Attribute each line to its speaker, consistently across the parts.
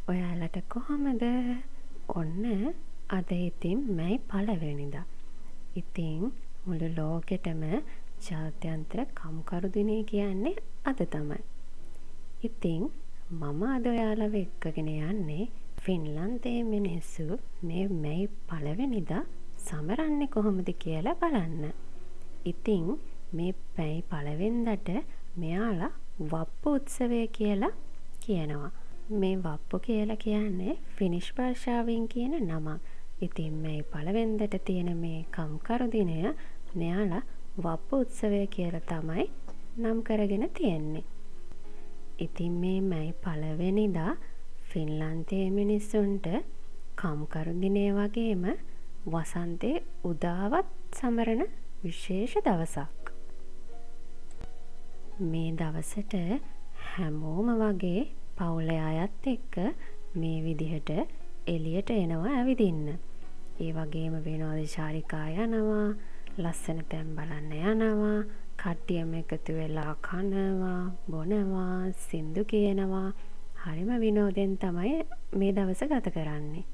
Speaker 1: ඔයාලට කොහොමද? ඔන්න අද ඉතින් මැයි පළවෙනිදා. ඉතින් මුළු ලෝකෙටම ජාත්‍යන්තර කම්කරු දිනය කියන්නේ අද තමයි. ඉතින් මම අද ඔයාලව එක්කගෙන යන්නේ ෆින්ලන්තයේ මිනිස්සු මේ මැයි පළවෙනිදා සමරන්නේ කොහොමද කියලා බලන්න. ඉතින් මේ මැයි පළවෙනිදාට මෙයාලා වප්පු උත්සවය කියලා කියනවා. මේ වප්පු කියලා කියන්නේ ෆිනිෂ් භාෂාවෙන් කියන නමක්. ඉතින් මේ පළවෙනිදාට තියෙන මේ කම්කරු දිනය මෙයාලා වප්පු උත්සවය කියලා තමයි නම් කරගෙන තියෙන්නේ. ඉතින් මේ මැයි පළවෙනිදා ෆින්ලන්තයේ මිනිස්සුන්ට කම්කරු දිනය වගේම වසන්තයේ උදාවත් සමරන විශේෂ දවසක්. මේ දවසට හැමෝම වගේ පවුලේ අයත් එක්ක මේ විදිහට එළියට එනවා ඇවිදින්න. ඒ වගේම විනෝද චාරිකා යනවා, ලස්සන තැන් බලන්න යනවා, කට්ටියම එකතු වෙලා කනවා, බොනවා, සින්දු කියනවා. හරිම විනෝදෙන් තමයි මේ දවස ගත කරන්නේ.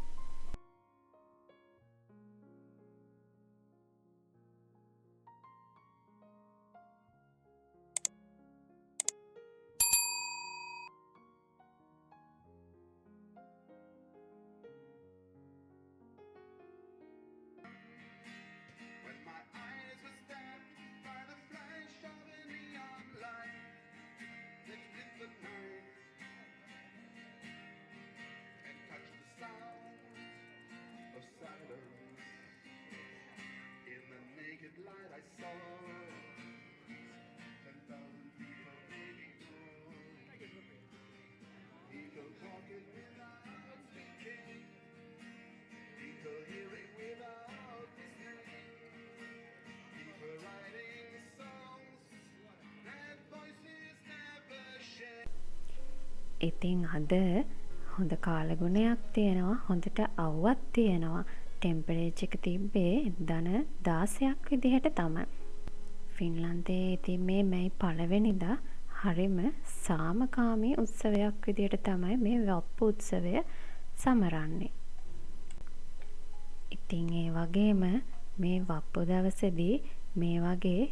Speaker 1: ඉතින් අද හොඳ කාලගුණයක් තියෙනවා, හොඳට අවුවක් තියෙනවා. ටෙම්පරේචර් එක තිබ්බේ ධන 16ක් විදිහට තමයි. ෆින්ලන්තයේ ඉතින් මේ මැයි පළවෙනිදා හරිම සාමකාමී උත්සවයක් විදිහට තමයි මේ වප්පු උත්සවය සමරන්නේ. ඉතින් ඒ වගේම මේ වප්පු දවසේදී මේ වගේ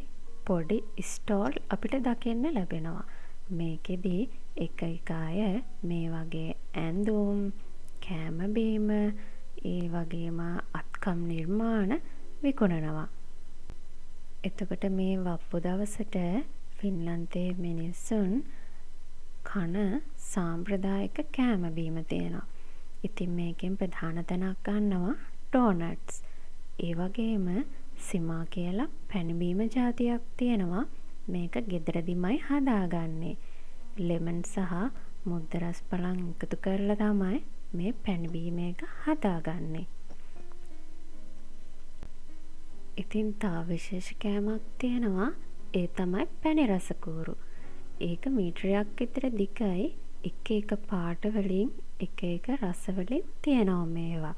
Speaker 1: පොඩි ස්ටෝල් අපිට දකින්න ලැබෙනවා. මේකෙදි එක අය මේ වගේ ඇඳුම්, කෑම බීම, ඒ වගේම අත්කම් නිර්මාණ විකුණනවා. එතකොට මේ වප්පු දවසට ෆින්ලන්තයේ මිනිස්සුන් කන සාම්ප්‍රදායික කෑම බීම තියෙනවා. ඉතින් මේකෙන් ප්‍රධාන තැනක් ගන්නවා ඩෝනට්ස්. ඒ වගේම සිමා කියලා පැණි බීම ජාතියක් තියෙනවා. මේක ගෙදරදිමයි හදාගන්නේ. ලෙමන් සහ මුද්ද රස පලං එකතු කරලා තමයි මේ පැණි බීම එක හදාගන්නේ. ඉතින් තව විශේෂ කෑමක් තියෙනවා. ඒ තමයි පැණි රසකූරු. ඒක මීටරයක් විතර දිගයි. එක පාට වලින් එක රස වලින් තියෙනවා මේවා.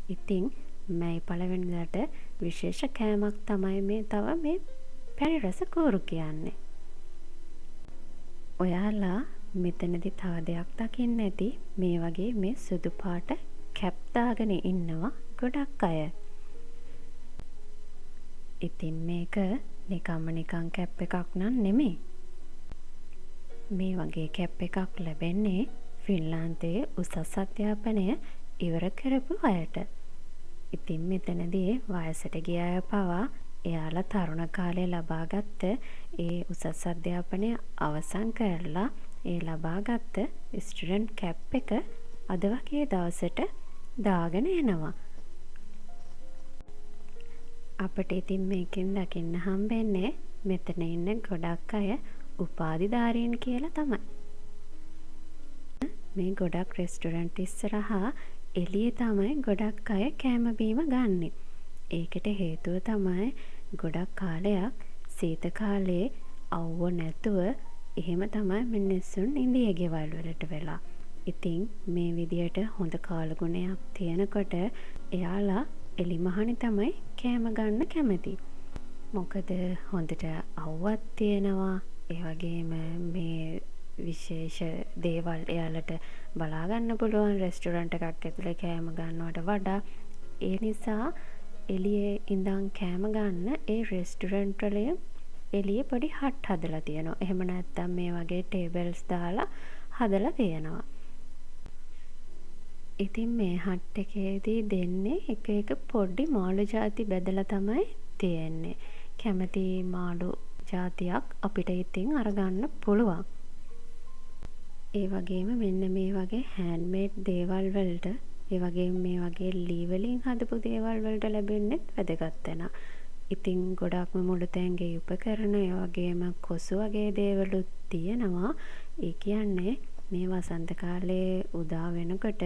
Speaker 1: ඉතින් මැයි පළවෙනිදාට විශේෂ කෑමක් තමයි මේ තව මේ පැණි රසකූරු කියන්නේ. ඔයාලා මෙතනදි තව දෙයක් දකින්න ඇති. මේ වගේ මේ සුදු පාට කැප් දාගෙන ඉන්නවා ගොඩක් අය. ඉතින් මේක නිකන් කැප් එකක් නන් නෙමෙයි. මේ වගේ කැප් එකක් ලැබෙන්නේ ෆින්ලාන්තයේ උසස් අධ්‍යාපනය ඉවර කරපු අයට. ඉතින් මෙතනදී වයසට ගිය අය පවා එයාලා තරුණ කාලේ ලබාගත්ත ඒ උසස් අධ්‍යාපනය අවසන් කරලා ඒ ලබාගත්ත ස්ටුඩන්ට් කැප් එක අද වගේ දවසට දාගෙන එනවා. අපිට ඉතින් මේකෙන් දකින්න හම්බෙන්නේ මෙතන ඉන්න ගොඩක් අය උපාධිධාරීන් කියලා තමයි. මේ ගොඩක් රෙස්ටොරන්ට් ඉස්සරහා එළියේ තමයි ගොඩක් අය කෑම බීම ගන්නෙ. ඒකට හේතුව තමයි ගොඩක් කාලයක් සීත කාලේ අවුව නැතුව එහෙම තමයි මිනිස්සුන් ඉන්දිය ගෙවල් වලට වෙලා. ඉතින් මේ විදියට හොඳ කාලගුණයක් තියෙනකොට එයාලා එලිමහනේ තමයි කෑම ගන්න කැමති. මොකද හොඳට අවුවක් තියෙනවා. ඒ වගේම මේ විශේෂ දේවල් එයාලට බලාගන්න පුළුවන් රෙස්ටුරන්ට් එකක් ඇතුලේ කෑම ගන්නවට වඩා. ඒ නිසා එළියේ ඉඳන් කෑම ගන්න ඒ රෙස්ටුරන්ට් වල එළියේ පොඩි හට් හදලා තියෙනවා. එහෙම නැත්නම් මේ වගේ ටේබල්ස් දාලා හදලා තියෙනවා. ඉතින් මේ හට් එකේදී දෙන්නේ එක එක පොඩි මාළු ಜಾති බෙදලා තමයි තියෙන්නේ. කැමති මාළු ಜಾතියක් අපිට ඉතින් අරගන්න පුළුවන්. ඒ වගේම මෙන්න මේ වගේ හෑන්ඩ්මේඩ් දේවල් වලට, ඒ වගේම මේ වගේ ලී වලින් හදපු දේවල් වලට ලැබෙන්නෙත් වැදගත් වෙනවා. ඉතින් ගොඩක්ම මුළුතැන්ගේ උපකරණ, ඒ වගේම කොසු වගේ දේවලුත් තියෙනවා. ඒ කියන්නේ මේ වසන්ත කාලේ උදා වෙනකොට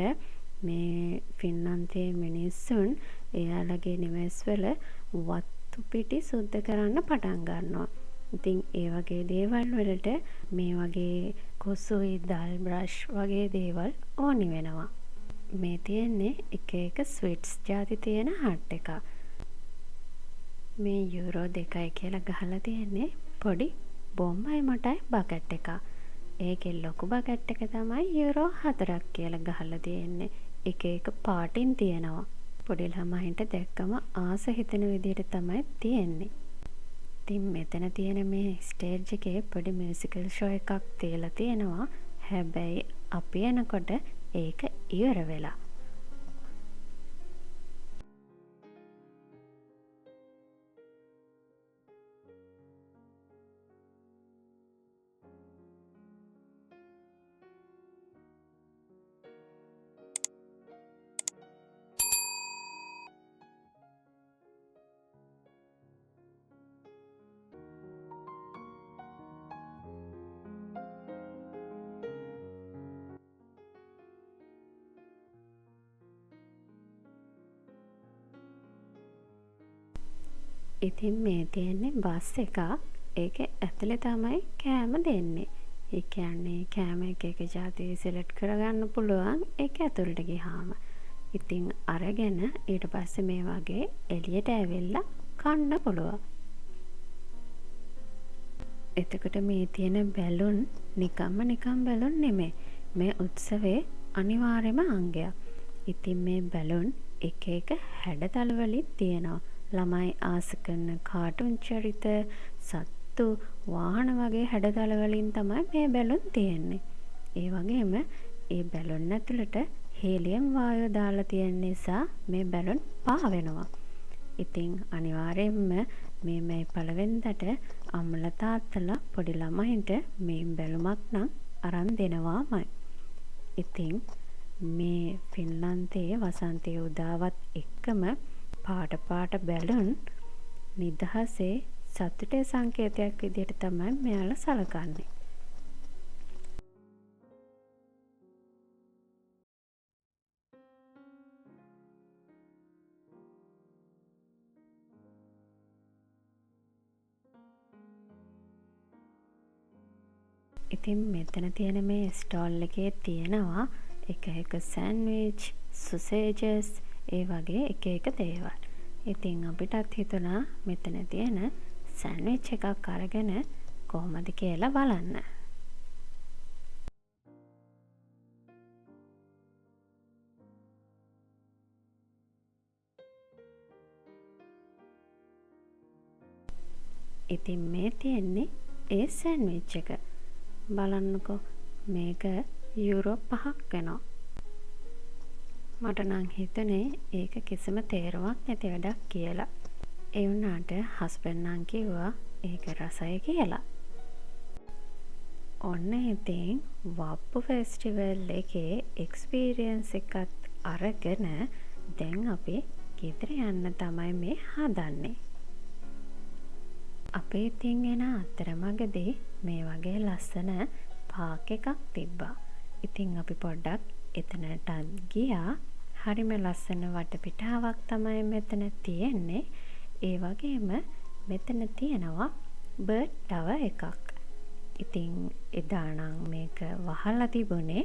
Speaker 1: මේ ෆින්ලන්තයේ මිනිස්සුන් එයාලගේ නිවෙස්වල වත්තු පිටි සුද්ධ කරන්න පටන් ගන්නවා. ඉතින් ඒ වගේ දේවල් වලට මේ වගේ කොසුයි දල් බ්‍රෂ් වගේ දේවල් ඕනි වෙනවා. මේ තියෙන්නේ එක එක ස්විට්ස් ಜಾති තියෙන හට් එකක්. මේ යුරෝ 2යි කියලා ගහලා තියෙන්නේ පොඩි බොම්බයි මටයි බකට් එකක්. ඒකේ ලොකු බකට් එක තමයි යුරෝ 4ක් කියලා ගහලා තියෙන්නේ. එක එක පාටින් තියෙනවා. පොඩි ළමයින්ට දැක්කම ආස හිතෙන විදිහට තමයි තියෙන්නේ. ඉතින් මෙතන තියෙන මේ ස්ටේජ් එකේ පොඩි මියුසිකල් ෂෝ එකක් තියලා තියෙනවා. හැබැයි අපි එනකොට ඒක ඉවර වෙලා. ඉතින් මේ තියෙන්නේ බස් එකක්. ඒක ඇතුලේ තමයි කෑම දෙන්නේ. ඒ කියන්නේ කෑම එක ಜಾති සිලෙක්ට් කරගන්න පුළුවන් ඒක ඇතුළට ගියාම. ඉතින් අරගෙන ඊට පස්සේ මේ වගේ එළියට ඇවිල්ලා කන්න පුළුවන්. එතකොට මේ තියෙන බැලුන් නිකම් බැලුන් නෙමෙයි. මේ උත්සවයේ අනිවාර්යම අංගයක්. ඉතින් මේ බැලුන් එක එක හැඩතල වලින් තියෙනවා. ළමයි ආස කරන කාටුන් චරිත, සත්තු, වාහන වගේ හැඩතල වලින් තමයි මේ බැලුන් තියෙන්නේ. ඒ වගේම ඒ බැලුන් ඇතුළට හීලියම් වායුව දාලා තියෙන නිසා මේ බැලුන් පාවෙනවා. ඉතින් අනිවාර්යයෙන්ම මේ පළවෙනිදට අම්මලා තාත්තලා පොඩි ළමයින්ට මේ බැලුමක් නම් අරන් දෙනවාමයි. ඉතින් මේ ෆින්ලන්තයේ වසන්තයේ උදාවත් එක්කම පාට බැලුන් නිදහසේ සතුටේ සංකේතයක් විදිහට තමයි මෙයාලා සලකන්නේ. ඉතින් මෙතන තියෙන මේ ස්ටෝල් එකේ තියෙනවා එක එක සෑන්ඩ්විච්, සොසේජස්, ඒ වගේ එක එක දේවල්. ඉතින් අපිටත් හිතුණා මෙතන තියෙන සෑන්ඩ්විච් එකක් අරගෙන කොහොමද කියලා බලන්න. ඉතින් මේ තියෙන්නේ ඒ සෑන්ඩ්විච් එක. බලන්නකෝ මේක යුරෝ 5ක් වෙනවා. මට නම් හිතුනේ ඒක කිසිම තේරුමක් නැති වැඩක් කියලා. ඒ වුණාට හස්බන්ඩ් නම් කිව්වා ඒක රසයි කියලා. ඔන්න ඉතින් වප්පු ෆෙස්ටිවල් එකේ එක්ස්පීරියන්ස් එකත් අරගෙන දැන් අපි ගෙදර යන්න තමයි මේ හදන්නේ. අපේ ඉතින් එන අතරමඟදී මේ වගේ ලස්සන පාක් එකක් තිබ්බා. ඉතින් අපි පොඩ්ඩක් එතනටත් ගියා. හරිම ලස්සන වටපිටාවක් තමයි මෙතන තියෙන්නේ. ඒ වගේම මෙතන තියෙනවා බර්ඩ් ටවර් එකක්. ඉතින් එදා නම් මේක වහලා තිබුණේ.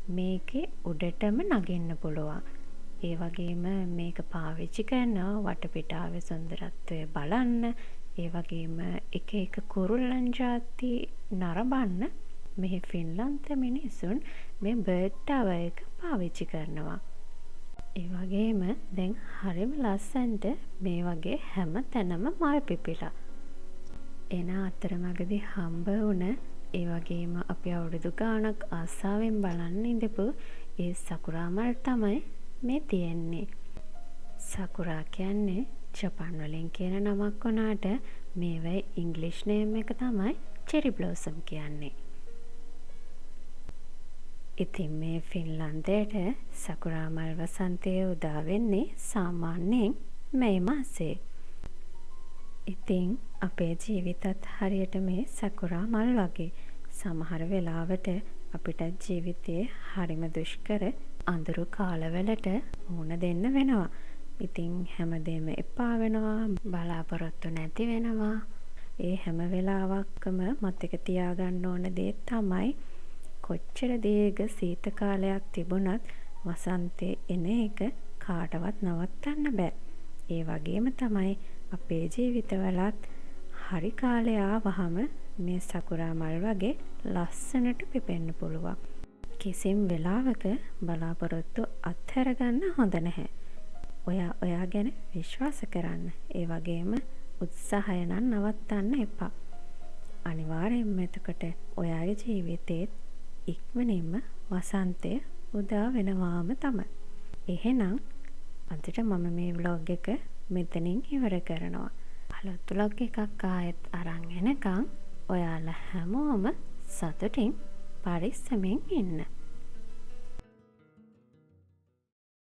Speaker 1: මේකේ උඩටම නගින්න පුළුවන්. ඒ වගේම මේක පාවිච්චි කරනවා වටපිටාවේ සුන්දරත්වය බලන්න. ඒ වගේම එක එක කුරුල්ලන් ಜಾති නරඹන්න මෙහි ෆින්ලන්ත මිනිසුන් මේ බර්ඩ් ටවර් එක පාවිච්චි කරනවා. ඒ වගේම දැන් හරිම ලස්සනට මේ වගේ හැම තැනම මල් පිපිලා. එන අතරමඟදී හම්බ වුණ ඒ වගේම අපි අවුරුදු ගාණක් ආසාවෙන් බලන්න ඉඳපු ඒ සකුරා මල් තමයි මේ තියෙන්නේ. සකුරා කියන්නේ ජපන් වලින් කියන නමක් වුණාට මේවයි ඉංග්ලිෂ් නේම් එක තමයි චෙරි බ්ලෝසම් කියන්නේ. ඉතින් මේ ෆින්ලන්තයට සකුරා මල් වසන්තය උදා වෙන්නේ සාමාන්‍යයෙන් මේ මාසේ. ඉතින් අපේ ජීවිතත් හරියට මේ සකුරා මල් වගේ. සමහර වෙලාවට අපිට ජීවිතයේ හරිම දුෂ්කර අඳුරු කාලවලට මුහුණ දෙන්න වෙනවා. ඉතින් හැමදේම එපා වෙනවා, බලාපොරොත්තු නැති වෙනවා. ඒ හැම වෙලාවකම මතක තියාගන්න ඕන දේ තමයි කොච්චර දීර්ඝ සීත කාලයක් තිබුණත් වසන්තේ එන එක කාටවත් නවත්තන්න බෑ. ඒ වගේම තමයි අපේ ජීවිතවලත් හරි කාලය ආවහම මේ සකුරා මල් වගේ ලස්සනට පිපෙන්න පුළුවන්. කිසිම වෙලාවක බලාපොරොත්තු අත්හැරගන්න හොඳ නැහැ. ඔයා ගැන විශ්වාස කරන්න. ඒ වගේම උත්සාහය නම් නවත්තන්න එපා. අනිවාර්යෙන්ම එතකොට ඔයාගේ ජීවිතේත් ඉක්මනින්ම වසන්තය උදා වෙනවාම තමයි. එහෙනම් අදට මම මේ ව්ලොග් එක මෙතනින් ඉවර කරනවා. අලුත් ව්ලොග් එකක් ආයෙත් අරන් එනකම් ඔයාලා හැමෝම සතුටින් පරිස්සමෙන් ඉන්න.